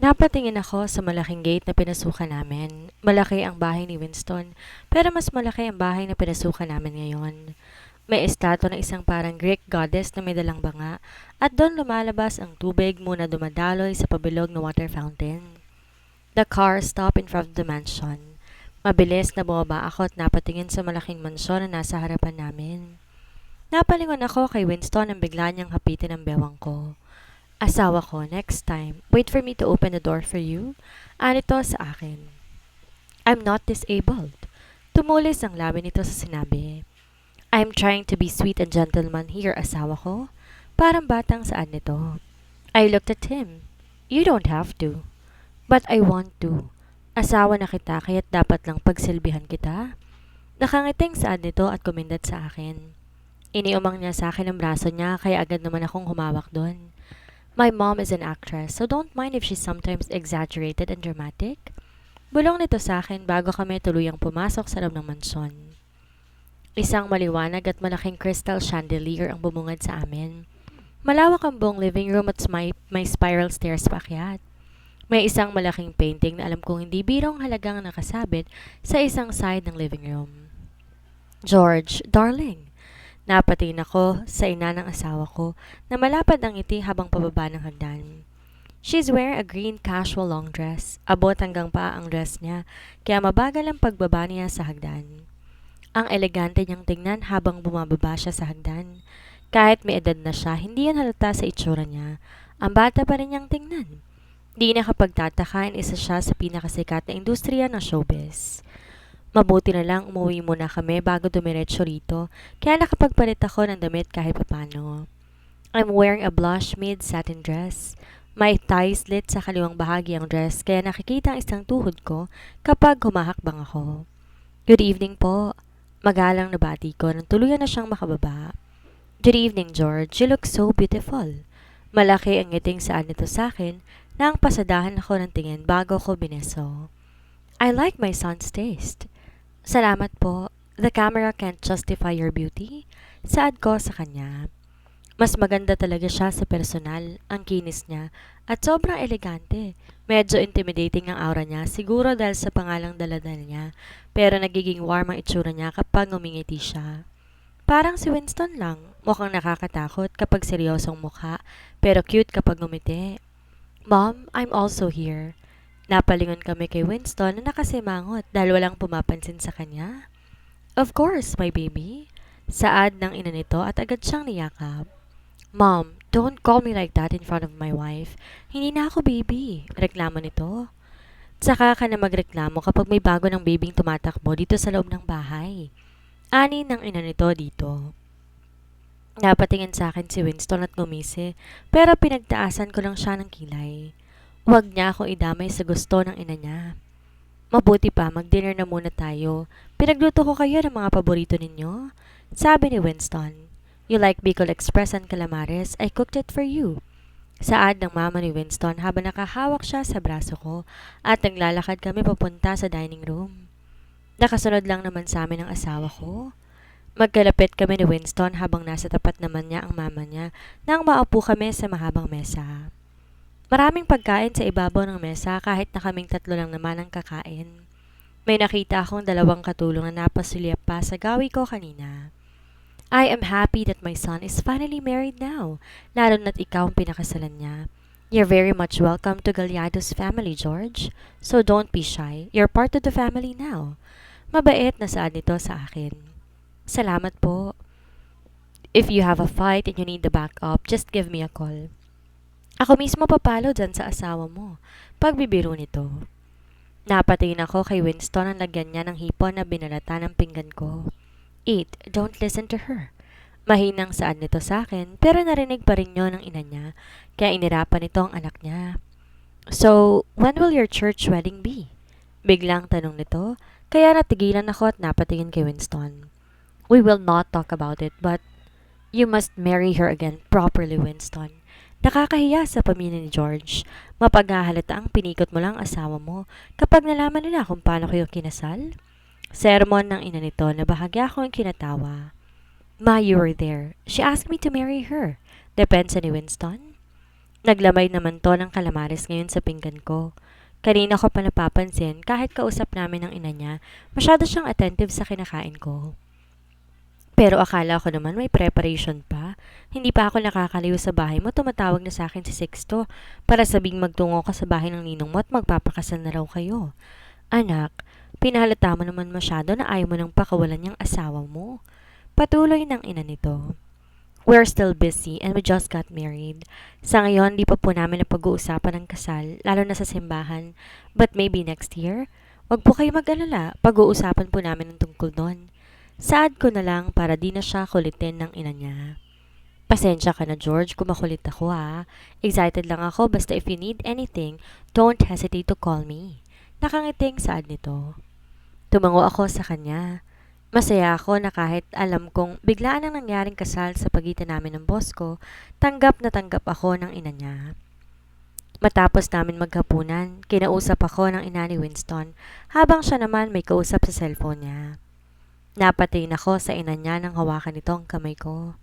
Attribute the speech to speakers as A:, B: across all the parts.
A: Napatingin ako sa malaking gate na pinasukan namin. Malaki ang bahay ni Winston, pero mas malaki ang bahay na pinasukan namin ngayon. May estatwa ng isang parang Greek goddess na may dalang banga at doon lumalabas ang tubig muna dumadaloy sa pabilog na water fountain. The car stopped in front of the mansion. Mabilis na bumaba ako at napatingin sa malaking mansyon na nasa harapan namin. Napalingon ako kay Winston nang bigla niyang hapitin ang bewang ko. Asawa ko, next time, wait for me to open the door for you. Anito sa akin. I'm not disabled. Tumulis ang labi nito sa sinabi. I'm trying to be sweet and gentleman here, asawa ko. Parang batang saan nito. I looked at him. You don't have to. But I want to. Asawa na kita kaya't dapat lang pagsilbihan kita. Nakangiting saan nito at kumindat sa akin. Iniumang niya sa akin ang braso niya kaya agad naman akong humawak doon. My mom is an actress, so don't mind if she's sometimes exaggerated and dramatic. Bulong nito sa akin bago kami tuluyang pumasok sa loob ng mansyon. Isang maliwanag at malaking crystal chandelier ang bumungad sa amin. Malawak ang buong living room at may spiral stairs paakyat. May isang malaking painting na alam kong hindi birong halagang nakasabit sa isang side ng living room. George, darling. Napatingin ako sa ina ng asawa ko na malapad ang ngiti habang pababa ng hagdan. She's wearing a green casual long dress. Abot hanggang paa ang dress niya, kaya mabagal ang pagbaba niya sa hagdan. Ang elegante niyang tingnan habang bumababa siya sa hagdan. Kahit may edad na siya, hindi yan halata sa itsura niya. Ang bata pa rin niyang tingnan. Di nakapagtataka, isa siya sa pinakasikat na industriya ng showbiz. Mabuti na lang umuwi muna kami bago dumiretso rito, kaya nakapagpalit ako ng damit kahit papano. I'm wearing a blush mid satin dress. May tie slit sa kaliwang bahagi ang dress kaya nakikita ang isang tuhod ko kapag humahakbang ako. Good evening po. Magalang na bati ko nang tuluyan na siyang makababa. Good evening, George. You look so beautiful. Malaki ang ngiting saan nito sa akin nang pasadahan ako ng tingin bago ko bineso. I like my son's taste. Salamat po. The camera can't justify your beauty. Saad ko sa kanya. Mas maganda talaga siya sa personal, ang kinis niya, at sobrang elegante. Medyo intimidating ang aura niya, siguro dahil sa pangalang daladal niya, pero nagiging warm ang itsura niya kapag ngumingiti siya. Parang si Winston lang, mukhang nakakatakot kapag seryosong mukha, pero cute kapag ngumiti. Mom, I'm also here. Napalingon kami kay Winston na nakasimangot dahil walang pumapansin sa kanya. Of course, my baby. Saad ng ina nito at agad siyang niyakap. Mom, don't call me like that in front of my wife. Hindi na ako baby. Reklamo nito. Saka ka na magreklamo kapag may bago ng babing tumatakbo dito sa loob ng bahay. Ani ng ina nito dito. Napatingin sa akin si Winston at ngumisi, pero pinagtaasan ko lang siya ng kilay. Huwag niya akong idamay sa gusto ng ina niya. Mabuti pa, mag-dinner na muna tayo. Pinagluto ko kayo ng mga paborito ninyo. Sabi ni Winston. You like Bicol Express and Calamares? I cooked it for you. Saad ng mama ni Winston habang nakahawak siya sa braso ko at naglalakad kami papunta sa dining room. Nakasunod lang naman sa amin ang asawa ko. Magkalapit kami ni Winston habang nasa tapat naman niya ang mama niya nang maupo kami sa mahabang mesa. Maraming pagkain sa ibabaw ng mesa kahit na kaming tatlo lang naman ang kakain. May nakita akong dalawang katulong na napasulyap pa sa gawi ko kanina. I am happy that my son is finally married now, lalo na't ikaw ang pinakasalan niya. You're very much welcome to Gallardo's family, George. So don't be shy. You're part of the family now. Mabait na saad nito sa akin. Salamat po. If you have a fight and you need the backup, just give me a call. Ako mismo papalo dyan sa asawa mo. Pagbibiro nito. Napatingin ako kay Winston ang lagyan niya ng hipon na binalata ng pinggan ko. Eat, don't listen to her. Mahinang saan nito sa akin, pero narinig pa rin yun ng ina niya, kaya inirapan nito ang anak niya. So, when will your church wedding be? Biglang tanong nito, kaya natigilan ako at napatingin kay Winston. We will not talk about it, but You must marry her again properly, Winston. Nakakahiya sa pamilya ni George. Mapaghahalata ang pinikot mo lang ang asawa mo kapag nalaman nila kung paano kayo kinasal. Sermon ng ina nito na bahagya akong kinatawa. Ma, you were there. She asked me to marry her. Depensa ni Winston. Naglamay naman to ng kalamares ngayon sa pinggan ko. Kanina ko pa napapansin kahit kausap namin ng ina niya, masyado siyang attentive sa kinakain ko. Pero akala ko naman may preparation pa. Hindi pa ako nakakaliw sa bahay mo, tumatawag na sa akin si Sixto para sabing magtungo ka sa bahay ng ninong mo at magpapakasal na raw kayo. Anak, pinahalata mo naman masyado na ayaw mo nang pakawalan niyang asawa mo. Patuloy ng ina nito. We're still busy and we just got married. Sa ngayon, di pa po namin napag-uusapan ng kasal, lalo na sa simbahan. But maybe next year? Wag po kayo mag-alala, pag-uusapan po namin ng tungkol doon. Saad ko na lang para di na siya kulitin ng ina niya. Pasensya ka na George kung makulit ako ha. Excited lang ako basta if you need anything, don't hesitate to call me. Nakangiting saad nito. Tumango ako sa kanya. Masaya ako na kahit alam kong biglaan ang nangyaring kasal sa pagitan namin ng boss ko, tanggap na tanggap ako ng ina niya. Matapos namin maghapunan, kinausap ako ng ina ni Winston habang siya naman may kausap sa cellphone niya. Napatingin ako sa ina niya nang hawakan nito ang kamay ko.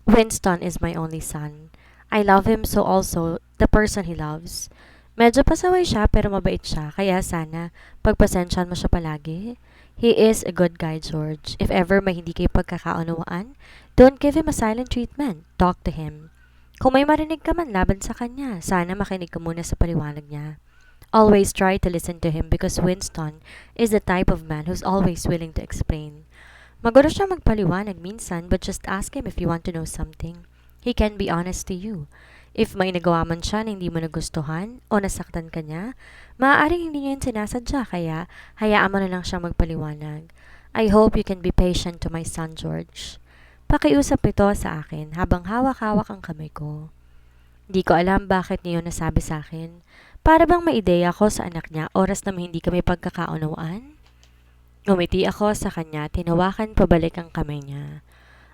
A: Winston is my only son. I love him so also the person he loves. Medyo pasaway siya pero mabait siya kaya sana pagpasensyahan mo siya palagi. He is a good guy, George. If ever may hindi kayo pagkakaunawaan, don't give him a silent treatment. Talk to him. Kung may marinig ka man laban sa kanya, sana makinig ka muna sa paliwanag niya. Always try to listen to him because Winston is the type of man who's always willing to explain. Maguro siya magpaliwanag minsan but just ask him if you want to know something. He can be honest to you. If may nagawa man siya na hindi mo nagustuhan o nasaktan ka niya, maaaring hindi niya yun sinasadya kaya hayaan mo na lang siyang magpaliwanag. I hope you can be patient to my son George. Pakiusap ito sa akin habang hawak-hawak ang kamay ko. Di ko alam bakit niyo nasabi sa akin. Para bang may ideya ko sa anak niya oras na hindi kami pagkakaunawaan? Ngumiti ako sa kanya, tinawakan pabalik ang kamay niya.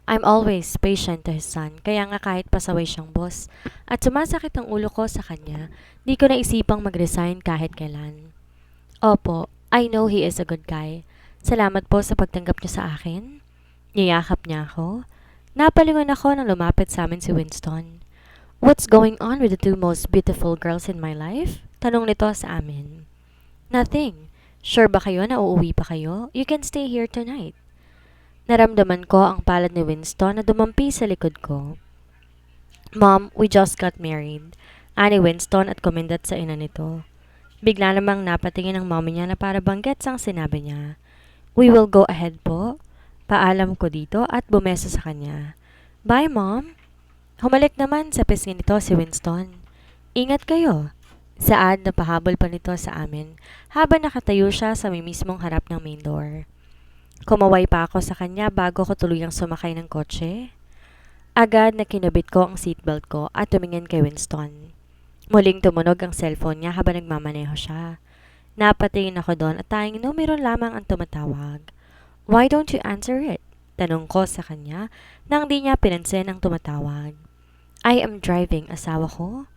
A: I'm always patient to his son, kaya nga kahit pasaway siyang boss at sumasakit ang ulo ko sa kanya, di ko naisipang mag-resign kahit kailan. Opo, I know he is a good guy. Salamat po sa pagtanggap niyo sa akin. Niyakap niya ako. Napalingon ako nang lumapit sa amin si Winston. What's going on with the two most beautiful girls in my life? Tanong nito sa amin. Nothing. Sure ba kayo na uuwi pa kayo? You can stay here tonight. Naramdaman ko ang palad ni Winston na dumampi sa likod ko. Mom, we just got married. Ani Winston at kumindat sa ina nito. Bigla namang napatingin ang mommy niya na para bang gets ang sinabi niya. We will go ahead po. Paalam ko dito at bumesa sa kanya. Bye, Mom. Humalik naman sa pisngi nito si Winston. Ingat kayo. Saad na pahabol pa nito sa amin habang nakatayo siya sa may mismong harap ng main door. Kumaway pa ako sa kanya bago ko tuluyang sumakay ng kotse. Agad na kinabit ko ang seatbelt ko at tumingin kay Winston. Muling tumunog ang cellphone niya habang nagmamaneho siya. Napatingin ako doon at tanging numero lamang ang tumatawag. Why don't you answer it? Tanong ko sa kanya nang di niya pinansin ang tumatawag. I am driving, asawa ko.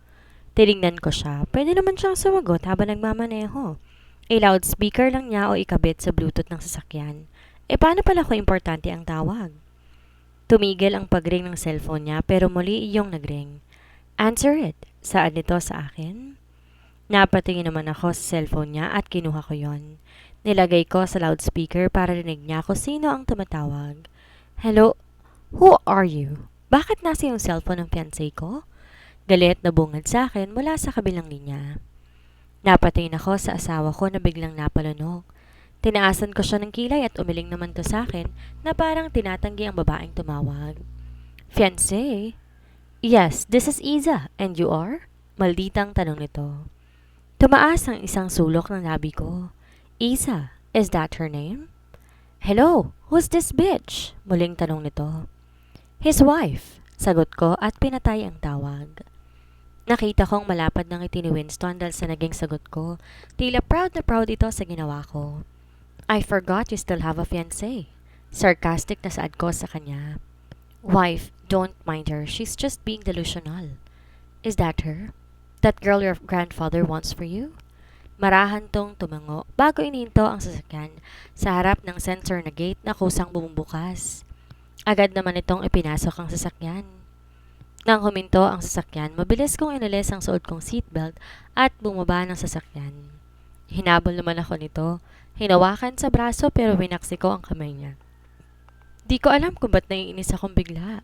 A: Tinignan ko siya. Pwede naman siyang sumagot habang nagmamaneho. Loudspeaker lang niya o ikabit sa Bluetooth ng sasakyan. Paano pala kung importante ang tawag? Tumigil ang pagring ng cellphone niya pero muli iyong nagring. Answer it. Saad nito sa akin? Napatingin naman ako sa cellphone niya at kinuha ko yon. Nilagay ko sa loudspeaker para rinig niya kung sino ang tumatawag. Hello? Who are you? Bakit nasa yung cellphone ng fiancé ko? Galit na bungad sa akin mula sa kabilang linya. Napatingin ako sa asawa ko na biglang napalunok. Tinaasan ko siya ng kilay at umiling naman to sa akin na parang tinatanggi ang babaeng tumawag. Fiancé? Yes, this is Iza. And you are? Malditang tanong nito. Tumaas ang isang sulok ng labi ko. Iza, is that her name? Hello, who's this bitch? Muling tanong nito. His wife, sagot ko at pinatay ang tawag. Nakita kong malapad ng ngiti ni Winston dahil sa naging sagot ko. Tila proud na proud ito sa ginawa ko. I forgot you still have a fiancé. Sarcastic na saad ko sa kanya. Wife, don't mind her. She's just being delusional. Is that her? That girl your grandfather wants for you? Marahan tong tumango bago ininto ang sasakyan sa harap ng sensor na gate na kusang bumubukas. Agad naman itong ipinasok ang sasakyan. Nang huminto ang sasakyan, mabilis kong inalis ang suot kong seatbelt at bumaba ng sasakyan. Hinabol naman ako nito. Hinawakan sa braso pero winaksi ko ang kamay niya. Di ko alam kung ba't naiinis akong bigla.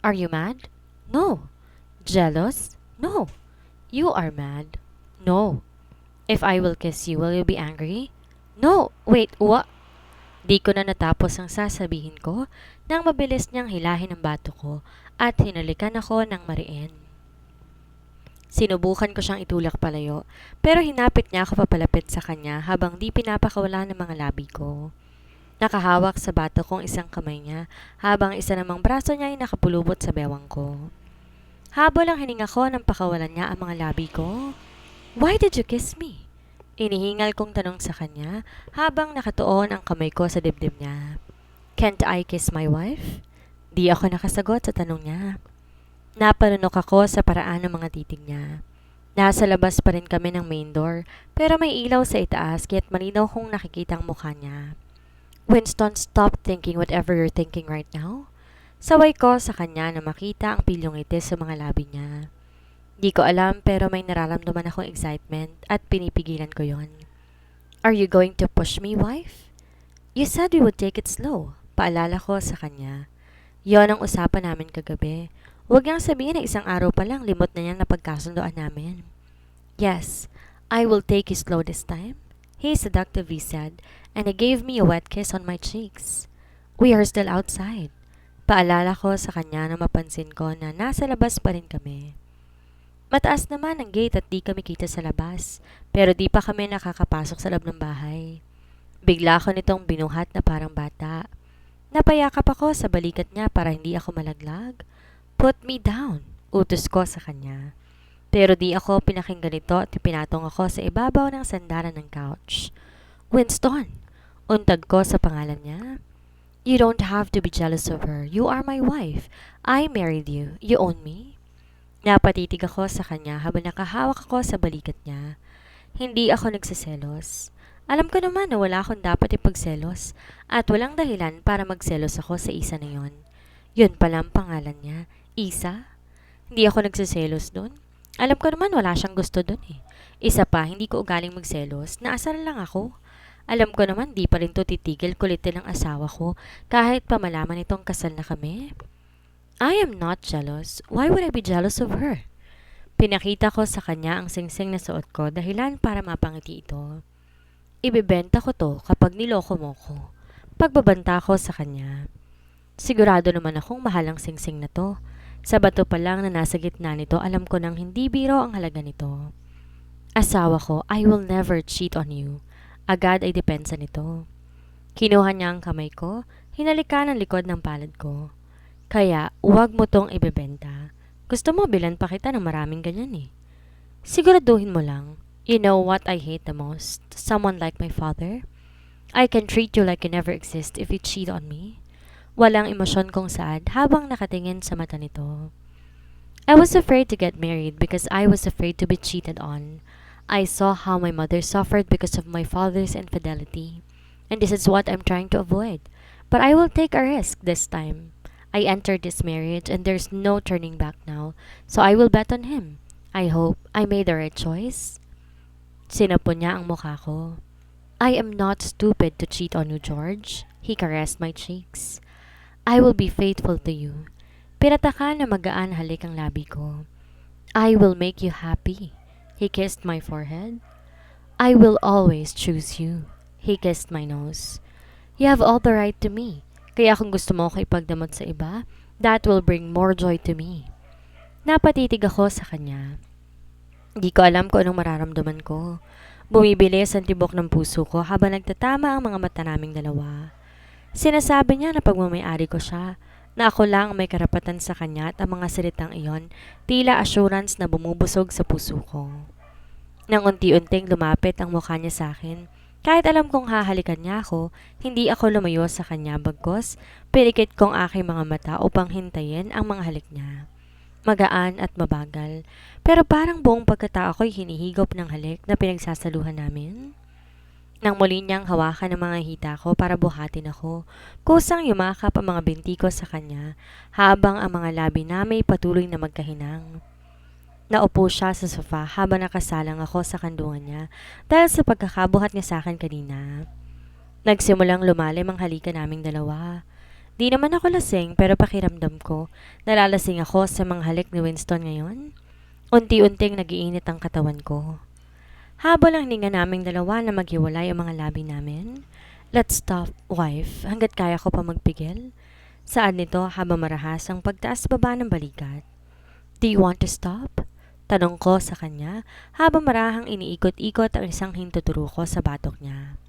A: Are you mad? No. Jealous? No. You are mad? No. If I will kiss you, will you be angry? No. Wait, what? Di ko na natapos ang sasabihin ko nang mabilis niyang hilahin ang bato ko at hinalikan ako ng mariin. Sinubukan ko siyang itulak palayo pero hinapit niya ako papalapit sa kanya habang di pinapakawala ng mga labi ko. Nakahawak sa bato kong isang kamay niya habang isa namang braso niya ay nakapulubot sa bewang ko. Habol ang hininga ko nang pakawalan niya ang mga labi ko. Why did you kiss me? Inihingal kong tanong sa kanya habang nakatuon ang kamay ko sa dibdib niya. Can't I kiss my wife? Di ako nakasagot sa tanong niya. Napanunok ako sa paraan ng mga titig niya. Nasa labas pa rin kami ng main door pero may ilaw sa itaas kaya't malinaw kong nakikita ang mukha niya. Winston, stop thinking whatever you're thinking right now. Saway ko sa kanya na makita ang pilyong itis sa mga labi niya. Di ko alam pero may nararamdaman akong excitement at pinipigilan ko yon. Are you going to push me, wife? You said we would take it slow. Paalala ko sa kanya. Yon ang usapan namin kagabi. Huwag niyang sabihin na isang araw pa lang limot na niyang napagkasundoan namin. Yes, I will take you slow this time. He seductively said, and he gave me a wet kiss on my cheeks. We are still outside. Paalala ko sa kanya na mapansin ko na nasa labas pa rin kami. Mataas naman ang gate at di kami kita sa labas, pero di pa kami nakakapasok sa loob ng bahay. Bigla ko nitong binuhat na parang bata. Napayakap ako sa balikat niya para hindi ako malaglag. Put me down, utos ko sa kanya. Pero di ako pinakinggan nito at pinatong ako sa ibabaw ng sandalan ng couch. Winston, untag ko sa pangalan niya. You don't have to be jealous of her. You are my wife. I married you. You own me. Napatitig ako sa kanya habang nakahawak ako sa balikat niya. Hindi ako nagsiselos. Alam ko naman na wala akong dapat ipagselos at walang dahilan para magselos ako sa Isa na yon. Yun palang pangalan niya, Isa. Hindi ako nagsiselos doon. Alam ko naman wala siyang gusto doon eh. Isa pa, hindi ko ugaling magselos, naasar lang ako. Alam ko naman di pa rin to titigil kulitin ng asawa ko kahit pa malaman itong kasal na kami. I am not jealous. Why would I be jealous of her? Pinakita ko sa kanya ang singsing na suot ko dahilan para mapangiti ito. Ibebenta ko to kapag niloko mo ko. Pagbabanta ko sa kanya. Sigurado naman akong mahal ang singsing na to. Sa bato pa lang na nasa gitna nito, alam ko nang hindi biro ang halaga nito. Asawa ko, I will never cheat on you. Agad ay depensa nito. Kinuha niya ang kamay ko, hinalikan ang likod ng palad ko. Kaya, huwag mo tong ibebenta. Gusto mo bilan pa kita ng maraming ganyan eh. Siguraduhin mo lang. You know what I hate the most? Someone like my father. I can treat you like you never exist if you cheat on me. Walang emosyon kong saad habang nakatingin sa mata nito. I was afraid to get married because I was afraid to be cheated on. I saw how my mother suffered because of my father's infidelity. And this is what I'm trying to avoid. But I will take a risk this time. I entered this marriage and there's no turning back now. So I will bet on him. I hope I made the right choice. Sinapo niya ang mukha ko. I am not stupid to cheat on you, George. He caressed my cheeks. I will be faithful to you. Pinataka na magaan halik ang labi ko. I will make you happy. He kissed my forehead. I will always choose you. He kissed my nose. You have all the right to me. Kaya kung gusto mo ako ipagdamot sa iba, that will bring more joy to me. Napatitig ako sa kanya. Di ko alam kung anong mararamdaman ko. Bumibilis ang tibok ng puso ko habang nagtatama ang mga mata naming dalawa. Sinasabi niya na pagmamayari ko siya, na ako lang may karapatan sa kanya at ang mga salitang iyon tila assurance na bumubusog sa puso ko. Nang unti-unting lumapit ang mukha niya sa akin, Kahit alam kong hahalikan niya ako, hindi ako lumayo sa kanya bagkos, pinikit kong aking mga mata upang hintayin ang mga halik niya. Magaan at mabagal, pero parang buong pagkatao ko'y hinihigop ng halik na pinagsasaluhan namin. Nang muli niyang hawakan ang mga hita ko para buhatin ako, kusang yumakap ang mga binti ko sa kanya habang ang mga labi namin patuloy na magkahinang. Naupo siya sa sofa habang nakasalang ako sa kandungan niya dahil sa pagkakabuhat niya sa akin kanina. Nagsimulang lumalim ang halikan naming dalawa. Di naman ako lasing pero pakiramdam ko, nalalasing ako sa mga halik ni Winston ngayon. Unti-unting nagiinit ang katawan ko. Habol ang hininga naming dalawa na maghiwalay ang mga labi namin. Let's stop, wife, hanggat kaya ko pa magpigil. Saan nito habang marahas ang pagtaas-baba ng balikat. Do you want to stop? Tanong ko sa kanya habang marahang iniikot-ikot ang isang hintuturo ko sa batok niya.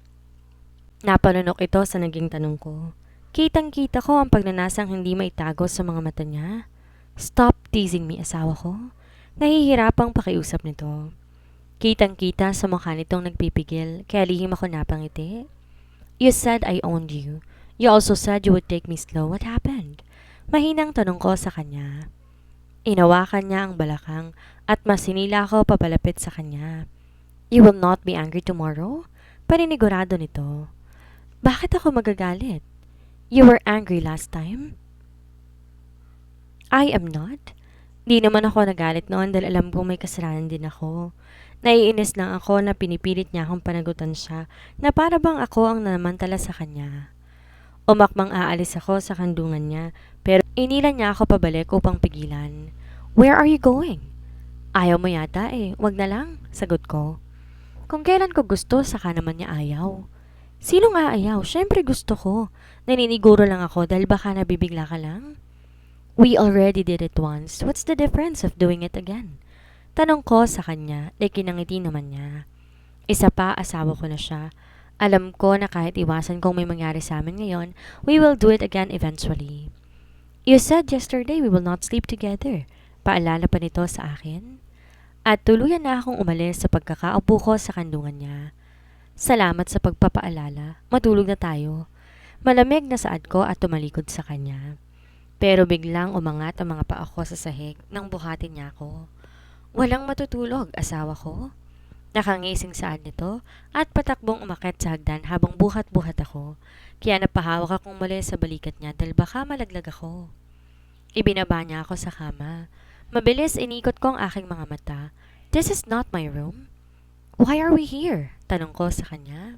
A: Napalunok ito sa naging tanong ko. Kitang-kita ko ang pagnanasang hindi maitago sa mga mata niya. Stop teasing me, asawa ko. Nahihirapang pakiusap nito. Kitang-kita sa mukha nitong nagpipigil, kaya lihim ako napangiti. You said I owned you. You also said you would take me slow. What happened? Mahinang tanong ko sa kanya. Inawakan niya ang balakang at masinila ako papalapit sa kanya. You will not be angry tomorrow? Paninigurado nito. Bakit ako magagalit? You were angry last time? I am not. Di naman ako nagalit noon dahil alam kong may kasalanan din ako. Naiinis lang ako na pinipilit niya akong panagutan siya na para bang ako ang namantala sa kanya. Umakmang aalis ako sa kandungan niya pero inilan niya ako pabalik upang pigilan. Where are you going? Ayaw mo yata eh, wag na lang, sagot ko. Kung kailan ko gusto, saka naman niya ayaw. Sinong aayaw? Siyempre gusto ko. Naniniguro lang ako dahil baka nabibigla ka lang. We already did it once. What's the difference of doing it again? Tanong ko sa kanya, kinangiti naman niya. Isa pa, asawa ko na siya. Alam ko na kahit iwasan kong may mangyari sa amin ngayon, we will do it again eventually. You said yesterday we will not sleep together. Paalala pa nito sa akin. At tuluyan na akong umalis sa pagkakaupo ko sa kandungan niya. Salamat sa pagpapaalala. Matulog na tayo. Malamig na saad ko at tumalikod sa kanya. Pero biglang umangat ang mga paa ko sa sahig nang buhatin niya ako. Walang matutulog, asawa ko. Nakangising saad nito at patakbong umakyat sa hagdan habang buhat-buhat ako. Kaya napahawak akong muli sa balikat niya dahil baka malaglag ako. Ibinaba niya ako sa kama. Mabilis inikot ko ang aking mga mata. This is not my room. Why are we here? Tanong ko sa kanya.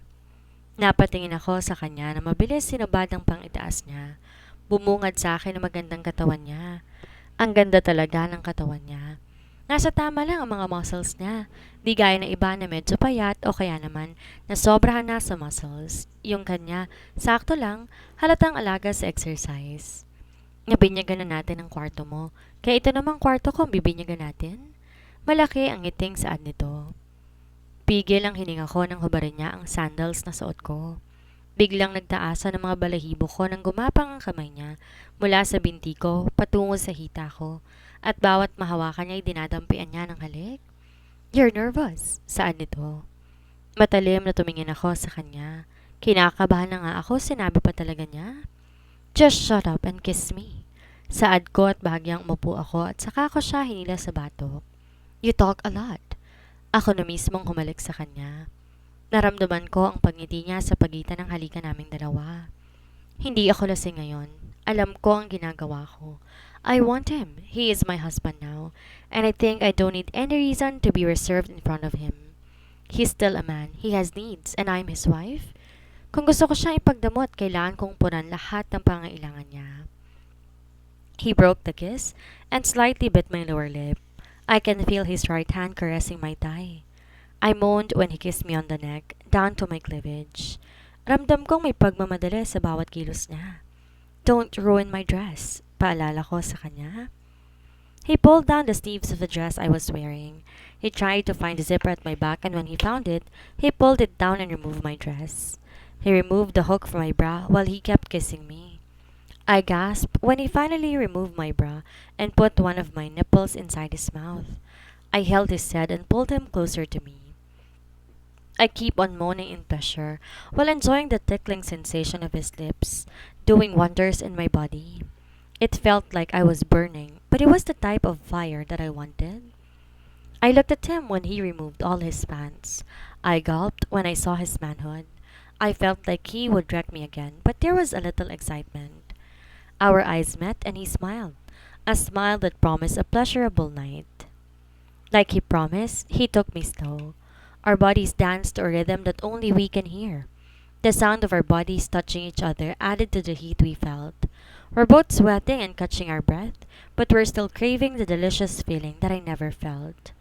A: Napatingin ako sa kanya na mabilis sinubad ang pangitaas niya. Bumungad sa akin ang magandang katawan niya. Ang ganda talaga ng katawan niya. Nasa tama lang ang mga muscles niya. Di gaya ng iba na medyo payat o kaya naman na sobrahan na sa muscles. Yung kanya, sakto lang, halatang alaga sa exercise. Nabinyagan na natin ang kwarto mo. Kaya ito namang kwarto ko ang bibinyagan natin. Malaki ang ngiting saad nito. Pigil ang hininga ko nang hubarin niya ang sandals na suot ko. Biglang nagtaasan ang mga balahibo ko nang gumapang ang kamay niya mula sa binti ko patungo sa hita ko at bawat mahawakan niya ay dinadampian niya ng halik. You're nervous. Saan nito? Matalim na tumingin ako sa kanya. Kinakabahan na nga ako, sinabi pa talaga niya. Just shut up and kiss me. Saad ko at bahagyang umupo ako at saka ko siya hinila sa batok. You talk a lot. Ako na mismong humalik sa kanya. Naramdaman ko ang pagngiti niya sa pagitan ng halikan naming dalawa. Hindi ako lasing ngayon. Alam ko ang ginagawa ko. I want him. He is my husband now. And I think I don't need any reason to be reserved in front of him. He's still a man. He has needs. And I'm his wife. Kung gusto ko siyang ipagdamot, kailangan kong punan lahat ng pangailangan niya. He broke the kiss and slightly bit my lower lip. I can feel his right hand caressing my thigh. I moaned when he kissed me on the neck, down to my cleavage. Ramdam kong may pagmamadali sa bawat kilos niya. Don't ruin my dress, paalala ko sa kanya. He pulled down the sleeves of the dress I was wearing. He tried to find the zipper at my back and when he found it, he pulled it down and removed my dress. He removed the hook from my bra while he kept kissing me. I gasped when he finally removed my bra and put one of my nipples inside his mouth. I held his head and pulled him closer to me. I keep on moaning in pleasure while enjoying the tickling sensation of his lips, doing wonders in my body. It felt like I was burning, but it was the type of fire that I wanted. I looked at him when he removed all his pants. I gulped when I saw his manhood. I felt like he would wreck me again, but there was a little excitement. Our eyes met and he smiled, a smile that promised a pleasurable night. Like he promised, he took me slow. Our bodies danced to a rhythm that only we can hear. The sound of our bodies touching each other added to the heat we felt. We're both sweating and catching our breath, but we're still craving the delicious feeling that I never felt.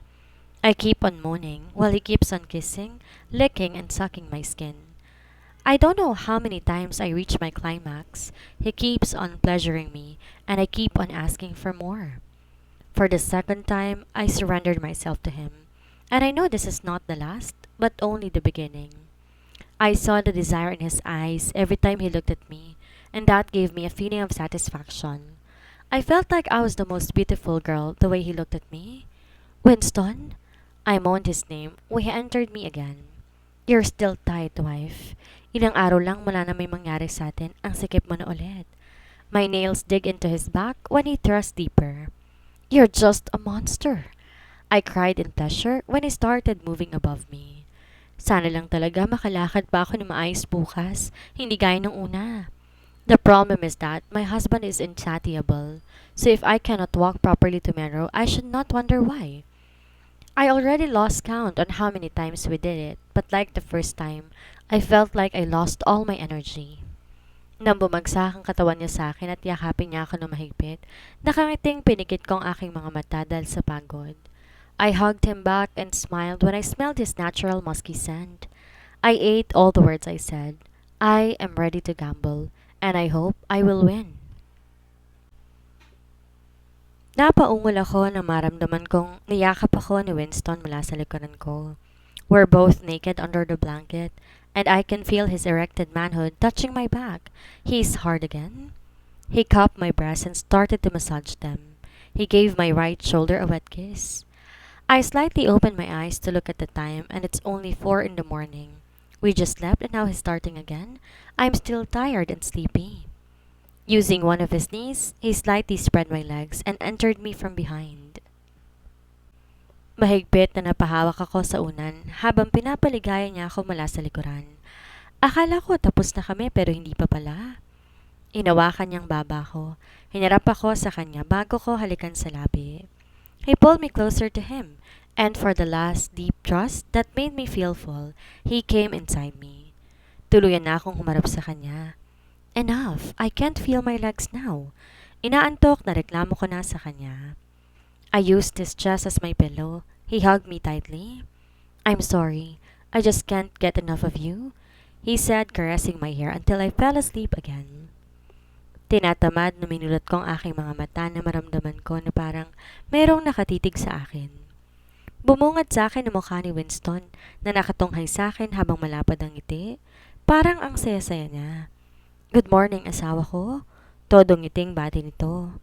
A: I keep on moaning while he keeps on kissing, licking, and sucking my skin. I don't know how many times I reach my climax. He keeps on pleasuring me, and I keep on asking for more. For the second time, I surrendered myself to him. And I know this is not the last, but only the beginning. I saw the desire in his eyes every time he looked at me, and that gave me a feeling of satisfaction. I felt like I was the most beautiful girl the way he looked at me. Winston? I moaned his name when he entered me again. You're still tight, wife. Ilang araw lang mula na may mangyari sa atin, ang sikip mo na ulit. My nails dig into his back when he thrust deeper. You're just a monster. I cried in pleasure when he started moving above me. Sana lang talaga makalakad pa ako na maayos bukas, hindi gaya nung una. The problem is that my husband is insatiable, so if I cannot walk properly tomorrow, I should not wonder why. I already lost count on how many times we did it, but like the first time, I felt like I lost all my energy. Nang bumagsak ang katawan niya sa akin at yakapin niya ako ng mahigpit, nakangiting pinikit ko ang aking mga mata dahil sa pagod. I hugged him back and smiled when I smelled his natural musky scent. I ate all the words I said. I am ready to gamble, and I hope I will win. Napaungol ako nang maramdaman kong niyakap ako ni Winston mula sa likuran ko. We're both naked under the blanket, and I can feel his erected manhood touching my back. He's hard again. He cupped my breasts and started to massage them. He gave my right shoulder a wet kiss. I slightly opened my eyes to look at the time, and it's only 4 in the morning. We just slept and now he's starting again. I'm still tired and sleepy. Using one of his knees, he slightly spread my legs and entered me from behind. Mahigpit na napahawak ako sa unan habang pinapaligaya niya ako mula sa likuran. Akala ko tapos na kami pero hindi pa pala. Inawakan niyang baba ko. Hinarap ako sa kanya bago ko halikan sa labi. He pulled me closer to him, and for the last deep thrust that made me feel full, he came inside me. Tuluyan na akong humarap sa kanya. Enough! I can't feel my legs now. Inaantok na reklamo ko na sa kanya. I used his chest as my pillow. He hugged me tightly. I'm sorry. I just can't get enough of you, he said, caressing my hair until I fell asleep again. Tinatamad na minulot ko ang aking mga mata na maramdaman ko na parang mayroong nakatitig sa akin. Bumungad sa akin ang mukha ni Winston na nakatunghay sa akin habang malapad ang ngiti. Parang ang saya-saya niya. Good morning, asawa ko. Todong ngiting bati nito.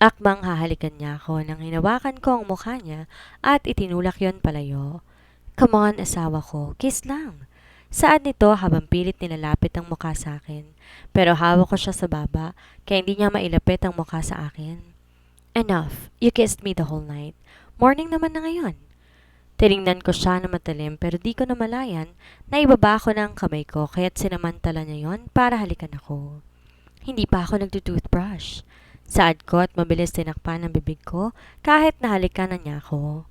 A: Akbang hahalikan niya ako nang hinawakan ko ang mukha niya at itinulak yon palayo. Come on, asawa ko, kiss lang. Saad nito habang pilit nilalapit ang mukha sa akin. Pero hawak ko siya sa baba kaya hindi niya mailapit ang mukha sa akin. Enough, you kissed me the whole night. Morning naman na ngayon. Tiningnan ko siya na matalim pero di ko namalayan na ibaba ko ng kamay ko kaya't sinamantala niya yon para halikan ako. Hindi pa ako nagtutoothbrush. Saad ko at mabilis tinakpan ang bibig ko kahit nahalikan na niya ako.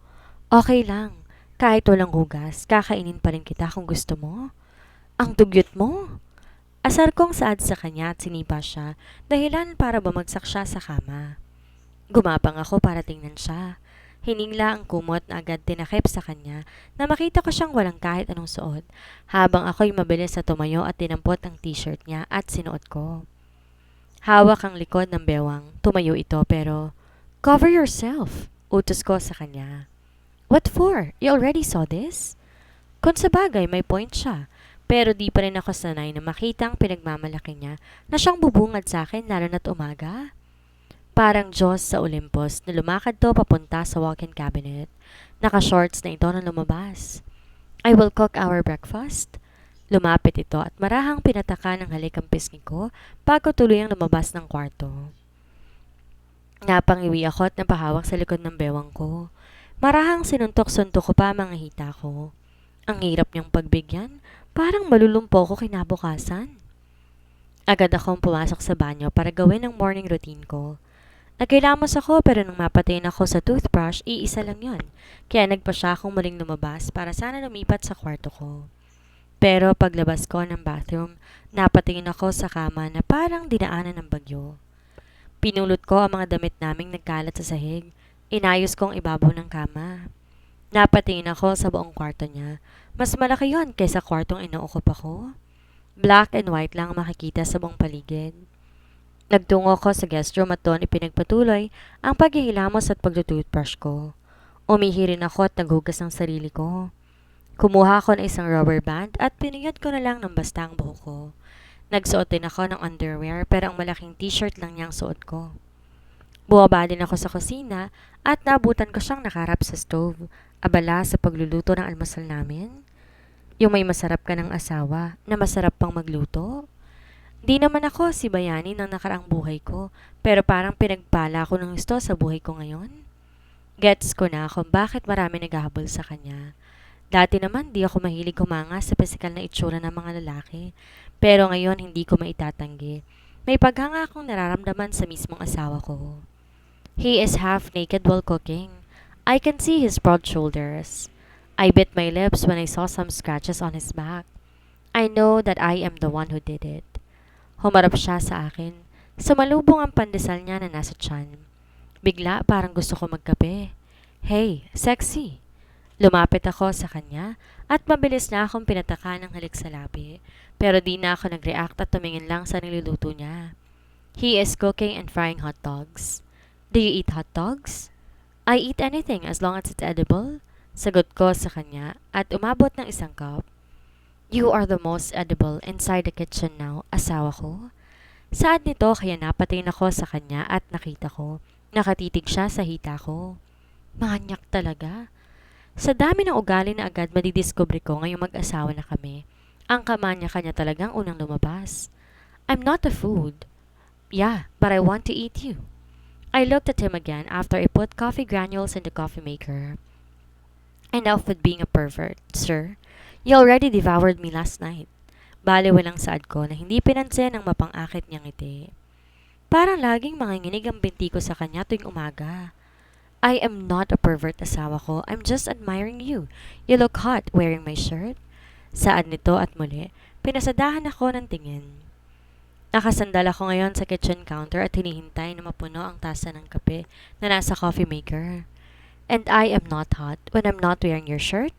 A: Okay lang. Kahit walang hugas, kakainin pa rin kita kung gusto mo. Ang dugyot mo! Asar kong saad sa kanya at sinipa siya, dahilan para bumagsak siya sa kama. Gumapang ako para tingnan siya. Hiningla ang kumot na agad tinakip sa kanya na makita ko siyang walang kahit anong suot, habang ako'y mabilis na tumayo at tinampot ang t-shirt niya at sinuot ko. Hawak ang likod ng bewang, tumayo ito pero, cover yourself, utos ko sa kanya. What for? You already saw this? Kung sa bagay, may point siya. Pero di pa rin ako sanay na makita ang pinagmamalaki niya na siyang bubungad sa akin lalo na't umaga. Parang Diyos sa Olympus na lumakad to papunta sa walk-in cabinet. Naka-shorts na ito nang lumabas. I will cook our breakfast. Lumapit ito at marahang pinataka ng halik ang pisngi ko bago tuluyang lumabas ng kwarto. Napangiwi ako at napahawak sa likod ng bewang ko. Marahang sinuntok-suntok ko pa ang mga hita ko. Ang hirap niyang pagbigyan, parang malulumpo ko kinabukasan. Agad akong pumasok sa banyo para gawin ang morning routine ko. Nagkilamos ako pero nung mapatingin ako sa toothbrush, iisa lang yon. Kaya nagpa siya akong muling lumabas para sana lumipat sa kwarto ko. Pero paglabas ko ng bathroom, napatingin ako sa kama na parang dinaanan ng bagyo. Pinulot ko ang mga damit naming nagkalat sa sahig. Inayos kong ibabaw ng kama. Napatingin ako sa buong kwarto niya. Mas malaki yon kaysa kwartong inuukup ako. Black and white lang ang makikita sa buong paligid. Nagtungo ko sa guest room at doon ipinagpatuloy ang paghihilamos at pagtutoothbrush ko. Umihi rin ako at naghugas ng sarili ko. Kumuha ako ng isang rubber band at piniyot ko na lang ng basta ang buhok ko. Nagsuot din ako ng underwear pero ang malaking t-shirt lang niyang suot ko. Bumaba din ako sa kusina at naabutan ko siyang nakaharap sa stove, abala sa pagluluto ng almusal namin. Yung may masarap ka ng asawa na masarap pang magluto. Di naman ako si bayani ng nakaraang buhay ko, pero parang pinagpala ko ng gusto sa buhay ko ngayon. Gets ko na kung bakit marami naghahabol sa kanya. Dati naman di ako mahilig kumanga sa pisikal na itsura ng mga lalaki, pero ngayon hindi ko maitatanggi. May paghanga akong nararamdaman sa mismong asawa ko. He is half naked while cooking. I can see his broad shoulders. I bit my lips when I saw some scratches on his back. I know that I am the one who did it. Humarap siya sa akin. Sumalubong ang pandesal niya na nasa tiyan. Bigla parang gusto ko magkape. Hey, sexy! Lumapit ako sa kanya at mabilis na akong pinataka ng halik sa labi. Pero di na ako nag-react at tumingin lang sa niluluto niya. He is cooking and frying hot dogs. Do you eat hot dogs? I eat anything as long as it's edible. Sagot ko sa kanya at umabot ng isang cup. You are the most edible inside the kitchen now, asawa ko. Saad nito kaya napatingin ako sa kanya at nakita ko. Nakatitig siya sa hita ko. Manyak talaga. Sa dami ng ugali na agad madidiscover ko ngayong mag-asawa na kami, ang kamanya-kanya talagang unang lumabas. I'm not a food. Yeah, but I want to eat you. I looked at him again after I put coffee granules in the coffee maker. Enough with being a pervert, sir. You already devoured me last night. Baliwalang saad ko na hindi pinansin ang mapang-akit niyang ngiti. Parang laging manginginig ang binti ko sa kanya tuwing umaga. I am not a pervert, asawa ko. I'm just admiring you. You look hot wearing my shirt. Saad nito at muli, pinasadahan ako ng tingin. Nakasandal ako ngayon sa kitchen counter at hinihintay na mapuno ang tasa ng kape na nasa coffee maker. And I am not hot when I'm not wearing your shirt?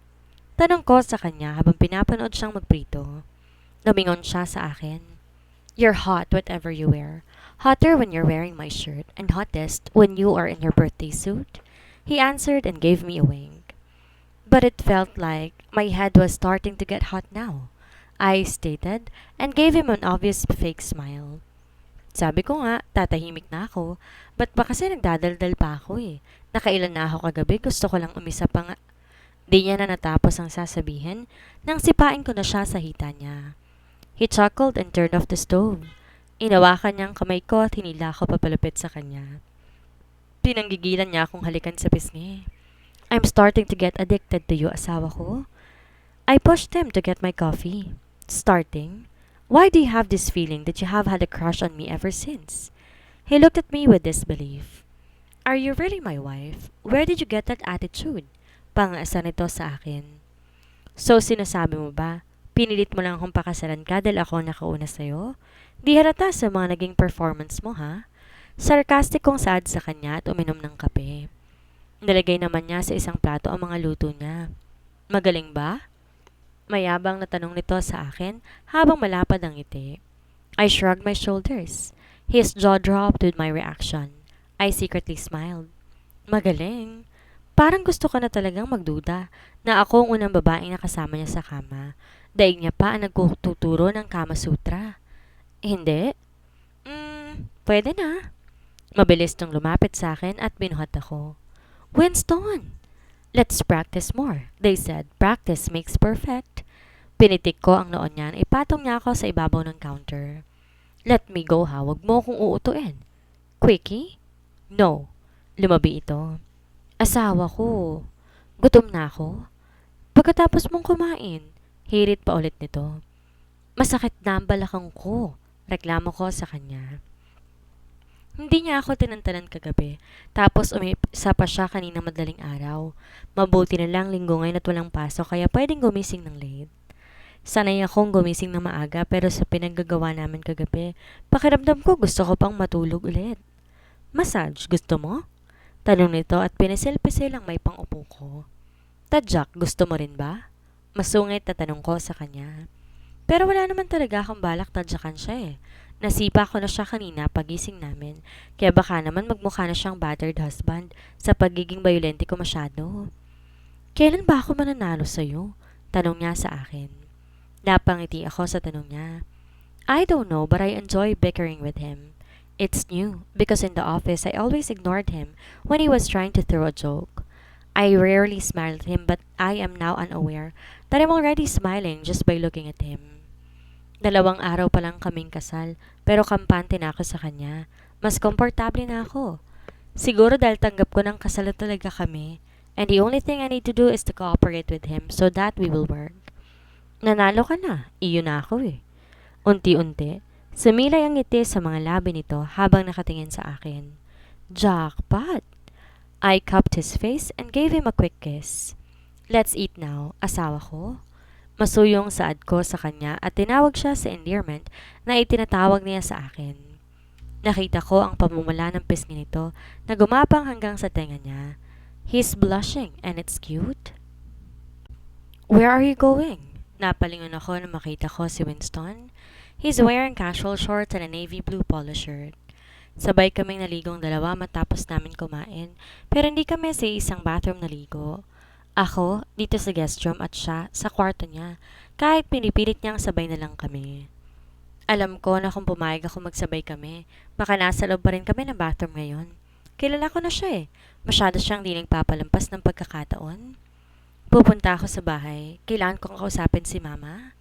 A: Tanong ko sa kanya habang pinapanood siyang magprito. Lumingon siya sa akin. You're hot whatever you wear. Hotter when you're wearing my shirt, and hottest when you are in your birthday suit. He answered and gave me a wink. But it felt like my head was starting to get hot now. I stated, and gave him an obvious fake smile. Sabi ko nga, tatahimik na ako. Ba't ba kasi nagdadaldal pa ako eh? Nakailan na ako kagabi, gusto ko lang umisa pa nga. Di niya na natapos ang sasabihin, nang sipain ko na siya sa hita niya. He chuckled and turned off the stove. Inawakan niya ang kamay ko at hinila ko papalapit sa kanya. Pinanggigilan niya akong halikan sa pisngi. I'm starting to get addicted to you, asawa ko. I pushed him to get my coffee. Starting? Why do you have this feeling that you have had a crush on me ever since? He looked at me with disbelief. Are you really my wife? Where did you get that attitude? Pang-asa nito sa akin. So sinasabi mo ba, pinilit mo lang akong pakasalan ka dahil ako nakauna sa'yo? Di halata sa mga naging performance mo, ha? Sarcastic kong saad sa kanya at uminom ng kape. Nilagay naman niya sa isang plato ang mga luto niya. Magaling ba? Mayabang na tanong nito sa akin habang malapad ang ngiti. I shrugged my shoulders. His jaw dropped with my reaction. I secretly smiled. Magaling. Parang gusto ka na talagang magduda na ako ang unang babaeng nakasama niya sa kama. Daig niya pa ang nagtuturo ng Kama Sutra. Hindi? Pwede na. Mabilis nung lumapit sa akin at binuhat ako. Winston! Let's practice more. They said, practice makes perfect. Pinitik ko ang noon niyan, ipatong niya ako sa ibabaw ng counter. Let me go ha, wag mo akong uutuin. Quickie? No. Lumabi ito. Asawa ko. Gutom na ako. Pagkatapos mong kumain, hirit pa ulit nito. Masakit na ang balakang ko. Reklamo ko sa kanya. Hindi niya ako tinantanan kagabi, tapos umisa pa siya kanina madaling araw. Mabuti na lang linggo ngayon at walang pasok kaya pwedeng gumising ng late. Sanay akong gumising na maaga pero sa pinaggagawa namin kagabi, pakiramdam ko gusto ko pang matulog ulit. Massage, gusto mo? Tanong nito at pinisil-pisil ang may pang-upo ko. Tadyak, gusto mo rin ba? Masungit na tanong ko sa kanya. Pero wala naman talaga akong balak tadyakan siya eh. Nasipa ko na siya kanina pagising namin, kaya baka naman magmukha na siyang battered husband sa pagiging bayolente ko masyado. Kailan ba ako mananalo sa'yo? Tanong niya sa akin. Napangiti ako sa tanong niya. I don't know but I enjoy bickering with him. It's new because in the office I always ignored him when he was trying to throw a joke. I rarely smiled at him but I am now unaware that I'm already smiling just by looking at him. 2 araw pa lang kaming kasal, pero kampante na ako sa kanya. Mas komportable na ako. Siguro dahil tanggap ko ng kasal na talaga kami, and the only thing I need to do is to cooperate with him so that we will work. Nanalo ka na, iyon na ako eh. Unti-unti, sumilay ang ngiti sa mga labi nito habang nakatingin sa akin. Jackpot! I cupped his face and gave him a quick kiss. Let's eat now, asawa ko. Masuyong saad ko sa kanya at tinawag siya sa endearment na itinatawag niya sa akin. Nakita ko ang pamumula ng pisngi nito na gumapang hanggang sa tenga niya. He's blushing and it's cute. Where are you going? Napalingon ako nang makita ko si Winston. He's wearing casual shorts and a navy blue polo shirt. Sabay kaming naligong dalawa matapos namin kumain, pero hindi kami sa isang bathroom naligo. Ako, dito sa guest room at siya, sa kwarto niya, kahit pinipilit niyang sabay na lang kami. Alam ko na kung pumayag ako magsabay kami, baka nasa loob pa rin kami ng bathroom ngayon. Kilala ko na siya eh. Masyado siyang di nagpapalampas ng pagkakataon. Pupunta ako sa bahay. Kailangan kong kausapin si mama.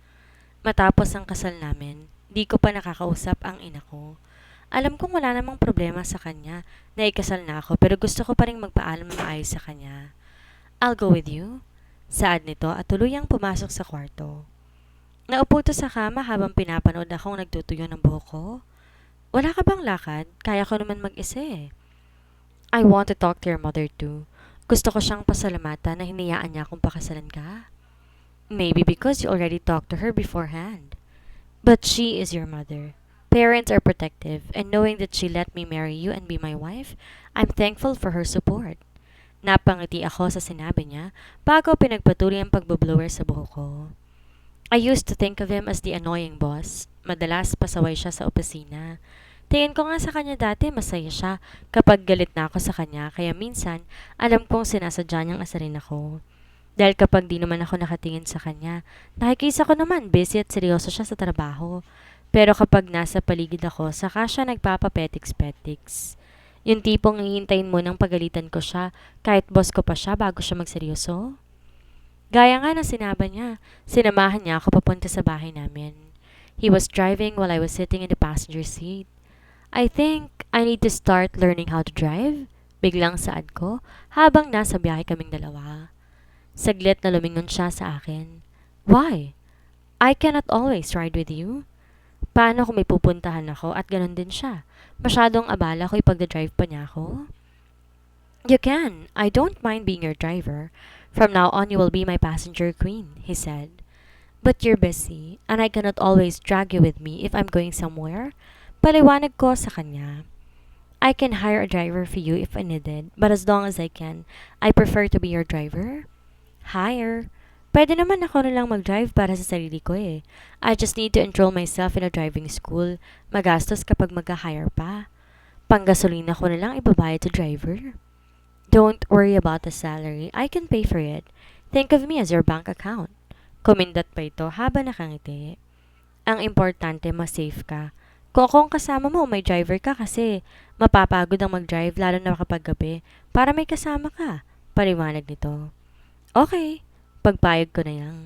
A: Matapos ang kasal namin, di ko pa nakakausap ang ina ko. Alam kong wala namang problema sa kanya na ikasal na ako pero gusto ko pa rin magpaalam na maayos sa kanya. I'll go with you. Saad nito at tuluyang pumasok sa kwarto. Naupo to sa kama habang pinapanood akong nagtutuyo ng buhok ko. Wala ka bang lakad? Kaya ko naman mag-isa eh. I want to talk to your mother too. Gusto ko siyang pasalamatan na hinayaan niya akong pakasalan ka. Maybe because you already talked to her beforehand. But she is your mother. Parents are protective and knowing that she let me marry you and be my wife, I'm thankful for her support. Napangiti ako sa sinabi niya bago pinagpatuloy ang pagbublower sa buhok ko. I used to think of him as the annoying boss. Madalas pasaway siya sa opisina. Tingin ko nga sa kanya dati masaya siya kapag galit na ako sa kanya kaya minsan alam kong sinasadya niyang asarin ako. Dahil kapag di naman ako nakatingin sa kanya, nakikisa ko naman busy at seryoso siya sa trabaho. Pero kapag nasa paligid ako, saka siya nagpapapetiks-petiks. Yung tipong hihintayin mo ng pagalitan ko siya kahit boss ko pa siya bago siya magseryoso. Gaya nga ng sinabi niya, sinamahan niya ako papunta sa bahay namin. He was driving while I was sitting in the passenger seat. I think I need to start learning how to drive. Biglang saad ko habang nasa biyahe kaming dalawa. Saglit na lumingon siya sa akin. Why? I cannot always ride with you. Paano kung may pupuntahan ako at ganun din siya? Masyadong abala ko ipagdadrive pa niya ako? You can. I don't mind being your driver. From now on, you will be my passenger queen, he said. But you're busy, and I cannot always drag you with me if I'm going somewhere. Paliwanag ko sa kanya. I can hire a driver for you if I needed, but as long as I can, I prefer to be your driver. Hire. Pwede naman ako na lang mag-drive para sa sarili ko eh. I just need to enroll myself in a driving school. Magastos kapag mag-hire pa. Panggasolina ko na lang ibabayad sa driver. Don't worry about the salary. I can pay for it. Think of me as your bank account. Kumindat pa ito habang nakangiti. Ang importante, ma-safe ka. Kung akong kasama mo, may driver ka kasi mapapagod ang mag-drive lalo na kapag gabi para may kasama ka. Paliwanag nito. Okay, pagpayag ko na yan.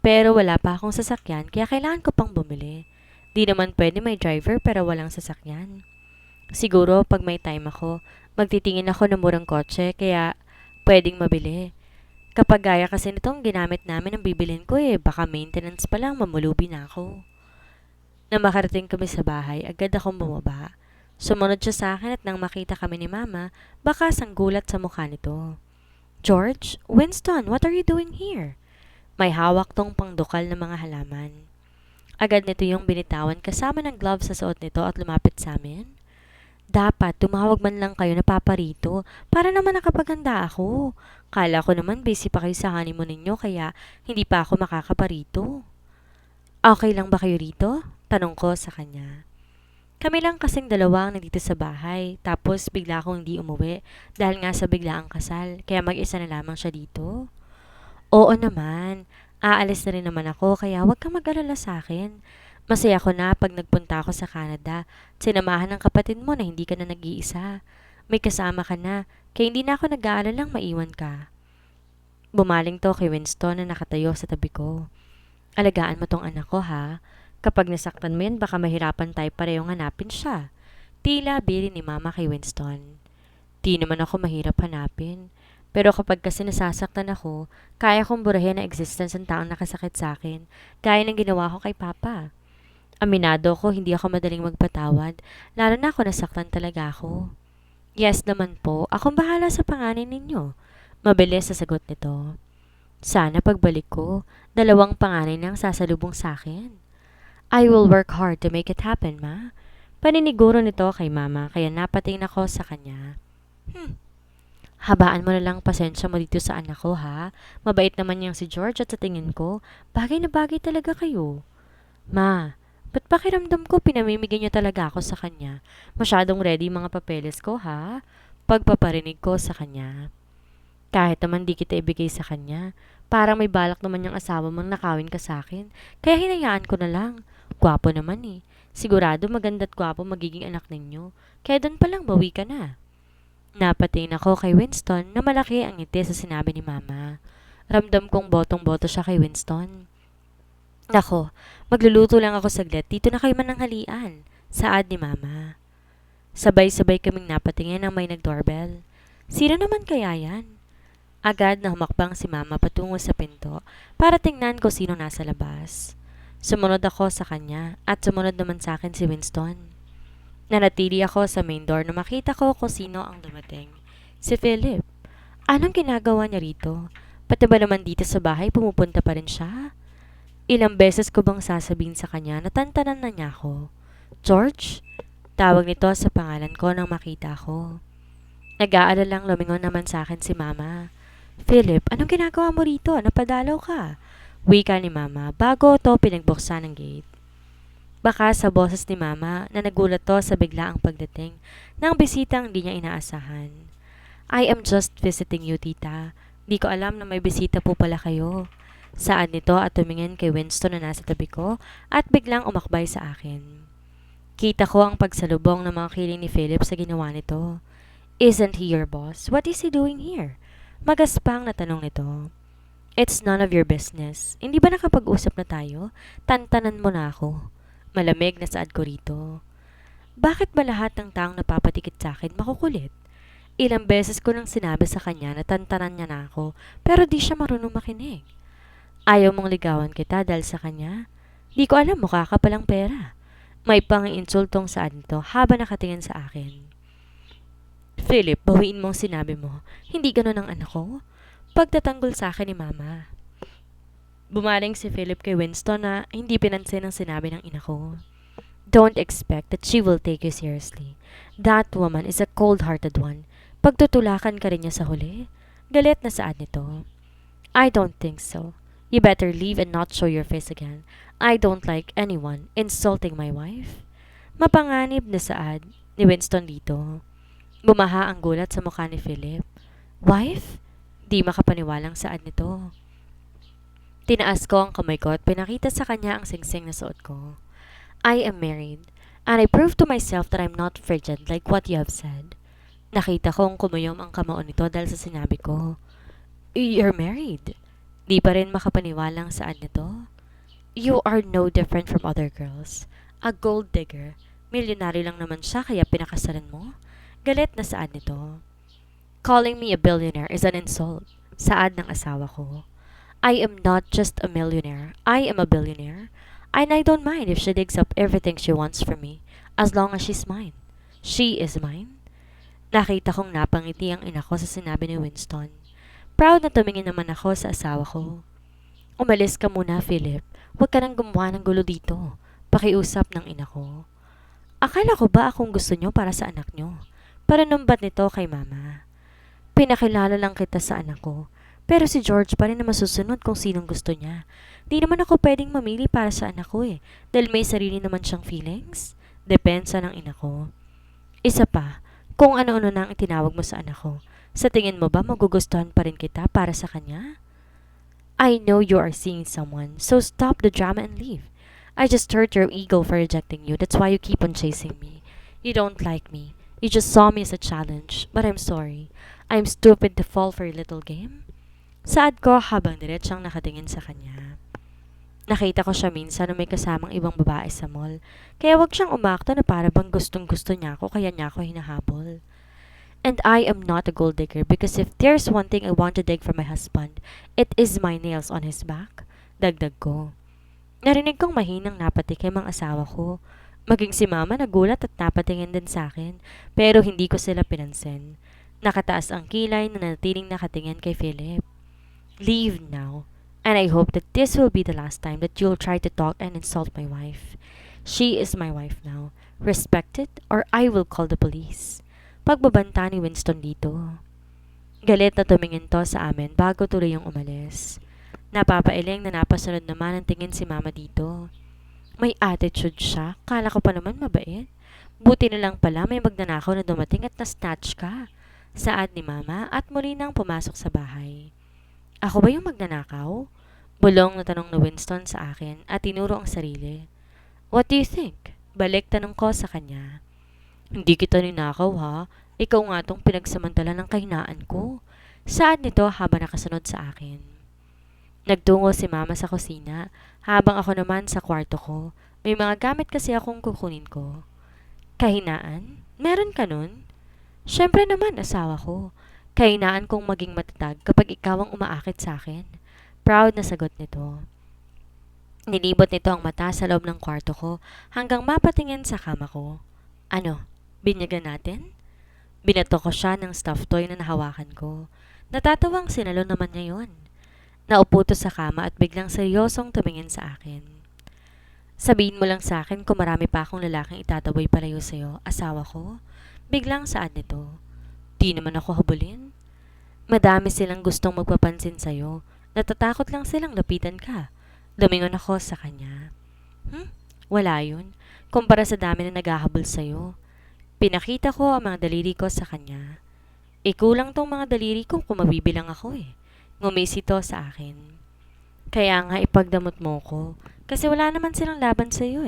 A: Pero wala pa akong sasakyan kaya kailangan ko pang bumili. Di naman pwede may driver pero walang sasakyan. Siguro pag may time ako, magtitingin ako ng murang kotse kaya pwedeng mabili. Kapag gaya kasi nitong ginamit namin ang bibilin ko baka maintenance pa lang mamulubi na ako. Nang makarating kami sa bahay, agad akong bumaba. Sumunod siya sa akin at nang makita kami ni Mama, baka sanggulat sa mukha nito. George, Winston, what are you doing here? May hawak tong pangdukal ng mga halaman. Agad nito yung binitawan kasama ng gloves sa suot nito at lumapit sa amin. Dapat tumawag man lang kayo na paparito para naman nakapaganda ako. Kala ko naman busy pa kayo sa honeymoon ninyo kaya hindi pa ako makakaparito. Okay lang ba kayo rito? Tanong ko sa kanya. Kami lang kasing dalawa ang nandito sa bahay, tapos bigla akong hindi umuwi dahil nga sa biglaang kasal, kaya mag-isa na lamang siya dito. Oo naman, aalis na rin naman ako kaya huwag kang mag-alala sa akin. Masaya ko na pag nagpunta ako sa Canada, sinamahan ng kapatid mo na hindi ka na nag-iisa. May kasama ka na, kaya hindi na ako nag-aalalang maiwan ka. Bumaling to kay Winston na nakatayo sa tabi ko. Alagaan mo tong anak ko ha. Kapag nasaktan mo yan, baka mahirapan tayo parehong hanapin siya. Tila biri ni Mama kay Winston. Di naman ako mahirap hanapin. Pero kapag kasi nasasaktan ako, kaya kong burahin ang existence ng taong nakasakit sa akin, gaya ng ginawa ko kay Papa. Aminado ko, hindi ako madaling magpatawad, lalo na ako nasaktan talaga ako. Yes naman po, akong bahala sa panganin ninyo. Mabilis sa sagot nito. Sana pagbalik ko, dalawang panganay na ang sasalubong sa akin. I will work hard to make it happen, Ma. Paniniguro nito kay Mama kaya napatingin ako sa kanya. Habaan mo na lang pasensya mo dito sa anak ko ha. Mabait naman niyang si George at sa tingin ko, bagay na bagay talaga kayo. Ma, ba't pakiramdam ko pinamimigay niyo talaga ako sa kanya? Masyadong ready mga papeles ko ha? Pagpaparinig ko sa kanya. Kahit naman di kita ibigay sa kanya, parang may balak naman yung asawa mong nakawin ka sa akin. Kaya hinayaan ko na lang. Gwapo naman Sigurado maganda at gwapo magiging anak ninyo. Kaya doon pa lang bawi ka na. Napatingin ako kay Winston na malaki ang ngiti sa sinabi ni Mama. Ramdam kong botong-boto siya kay Winston. Nako, magluluto lang ako saglit. Dito na kayo mananghalian. Saad ni Mama. Sabay-sabay kaming napatingin nang may nag-doorbell. Sino naman kaya yan? Agad na humakbang si Mama patungo sa pinto para tingnan ko sino nasa labas. Sumunod ako sa kanya at sumunod naman sa akin si Winston. Nanatili ako sa main door na makita ko kung sino ang dumating. Si Philip. Anong ginagawa niya rito? Pati ba naman dito sa bahay pumupunta pa rin siya? Ilang beses ko bang sasabihin sa kanya na tantanan na niya ako? George? Tawag nito sa pangalan ko nang makita ko. Nag-aalalang lumingon naman sa akin si Mama. Philip, anong ginagawa mo rito? Napadalaw ka. Wika ni Mama bago to pinagbuksan ng gate. Baka sa boses ni Mama na nagulat to sa biglaang pagdating ng bisitang di niya inaasahan. I am just visiting you, tita. Di ko alam na may bisita po pala kayo. Saad nito at tumingin kay Winston na nasa tabi ko at biglang umakbay sa akin. Kita ko ang pagsalubong ng mga kiling ni Philip sa ginawa nito. Isn't he your boss? What is he doing here? Magaspang na tanong nito. It's none of your business. Hindi ba nakapag-usap na tayo? Tantanan mo na ako. Malamig na saad ko rito. Bakit ba lahat ng taong napapatikit sa akin makukulit? Ilang beses ko nang sinabi sa kanya na tantanan niya na ako pero di siya marunong makinig. Ayaw mong ligawan kita dahil sa kanya? Di ko alam mukha ka palang pera. May pang-insultong saad nito habang nakatingin sa akin. Philip, bawiin mong sinabi mo. Hindi ganun ang anak ko. Pagtatanggol sa akin ni Mama. Bumaling si Philip kay Winston na hindi pinansin ang sinabi ng ina ko. Don't expect that she will take you seriously. That woman is a cold-hearted one. Pagtutulakan ka rin niya sa huli. Galit na saad nito. I don't think so. You better leave and not show your face again. I don't like anyone insulting my wife. Mapanganib na saad ni Winston dito. Bumaha ang gulat sa mukha ni Philip. Wife? Di makapaniwalang saad nito. Tinaas ko ang kamay ko at pinakita sa kanya ang singsing na suot ko. I am married, and I prove to myself that I'm not frigid like what you have said. Nakita kong kumuyom ang kamao nito dahil sa sinabi ko. You're married. Di pa rin makapaniwalang saan nito. You are no different from other girls. A gold digger. Milyonaryo lang naman siya kaya pinakasalan mo. Galit na saan nito. Calling me a billionaire is an insult. Saad ng asawa ko. I am not just a millionaire. I am a billionaire. And I don't mind if she digs up everything she wants from me, as long as she's mine. She is mine. Nakita kong napangiti ang ina ko sa sinabi ni Winston. Proud na tumingin naman ako sa asawa ko. Umalis ka muna, Philip. Huwag ka nang gumawa ng gulo dito. Pakiusap ng ina ko. Akala ko ba akong gusto nyo para sa anak nyo? Pananumbat nito kay mama. Pinakilala lang kita sa anak ko. Pero si George pa rin na masusunod kung sinong gusto niya. Di naman ako pwedeng mamili para sa anak ko dahil may sarili naman siyang feelings. Depensa ng ina ko. Isa pa, kung ano-ano na ang itinawag mo sa anak ko, sa tingin mo ba magugustuhan pa rin kita para sa kanya? I know you are seeing someone, so stop the drama and leave. I just hurt your ego for rejecting you. That's why you keep on chasing me. You don't like me. You just saw me as a challenge. But I'm sorry. I'm stupid to fall for your little game. Saad ko habang diretsang nakatingin sa kanya. Nakita ko siya minsan na may kasamang ibang babae sa mall. Kaya wag siyang umakto na para bang gustong gusto niya ako kaya niya ako hinahabol. And I am not a gold digger because if there's one thing I want to dig for my husband, it is my nails on his back. Dagdag ko. Narinig kong mahinang napatikim ang asawa ko. Maging si mama nagulat at napatingin din sa akin, pero hindi ko sila pinansin. Nakataas ang kilay na natiling nakatingin kay Philip. Leave now, and I hope that this will be the last time that you'll try to talk and insult my wife. She is my wife now. Respect it or I will call the police. Pagbabanta ni Winston dito. Galit na tumingin to sa amin bago tuloy yung umalis. Napapailing na napasunod naman ang tingin si mama dito. May attitude siya. Kala ko pa naman mabait. Buti na lang pala may magnanakaw na dumating at na-snatch ka. Saad ni mama at muli nang pumasok sa bahay. Ako ba yung magnanakaw? Bulong na tanong ni Winston sa akin at tinuro ang sarili. What do you think? Balik tanong ko sa kanya. Hindi kita ninakaw ha. Ikaw nga tong pinagsamantala ng kahinaan ko. Saad nito habang nakasunod sa akin. Nagtungo si mama sa kusina, habang ako naman sa kwarto ko. May mga gamit kasi akong kukunin ko. Kahinaan? Meron ka nun? Siyempre naman, asawa ko. Kahinaan kong maging matatag kapag ikaw ang umaakit sa akin. Proud na sagot nito. Nilibot nito ang mata sa loob ng kwarto ko hanggang mapatingin sa kama ko. Ano, binyagan natin? Binato ko siya ng stuffed toy na nahawakan ko. Natatawang sinalo naman niya yun. Naupo to sa kama at biglang seryosong tumingin sa akin. Sabihin mo lang sa akin kung marami pa akong lalaking itataboy palayo sa'yo, asawa ko. Biglang saad nito. Di naman ako habulin. Madami silang gustong magpapansin sa'yo. Natatakot lang silang lapitan ka. Lumingon ako sa kanya. Wala yun. Kumpara sa dami na naghahabol sa'yo. Pinakita ko ang mga daliri ko sa kanya. Kulang tong mga daliri ko kung mabibilang ako Ngumisi to sa akin. Kaya nga ipagdamot mo ko. Kasi wala naman silang laban sa iyo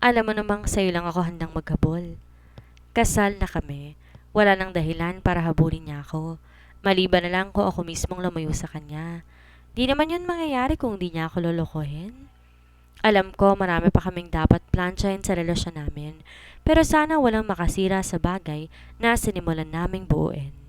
A: Alam mo namang sa'yo lang ako handang maghabol. Kasal na kami. Wala nang dahilan para habulin niya ako. Maliban na lang kung ako mismong lumayo sa kanya. Di naman yun mangyayari kung di niya ako lolokohin. Alam ko marami pa kaming dapat plansyahin sa relasyon namin. Pero sana walang makasira sa bagay na sinimulan naming buuin.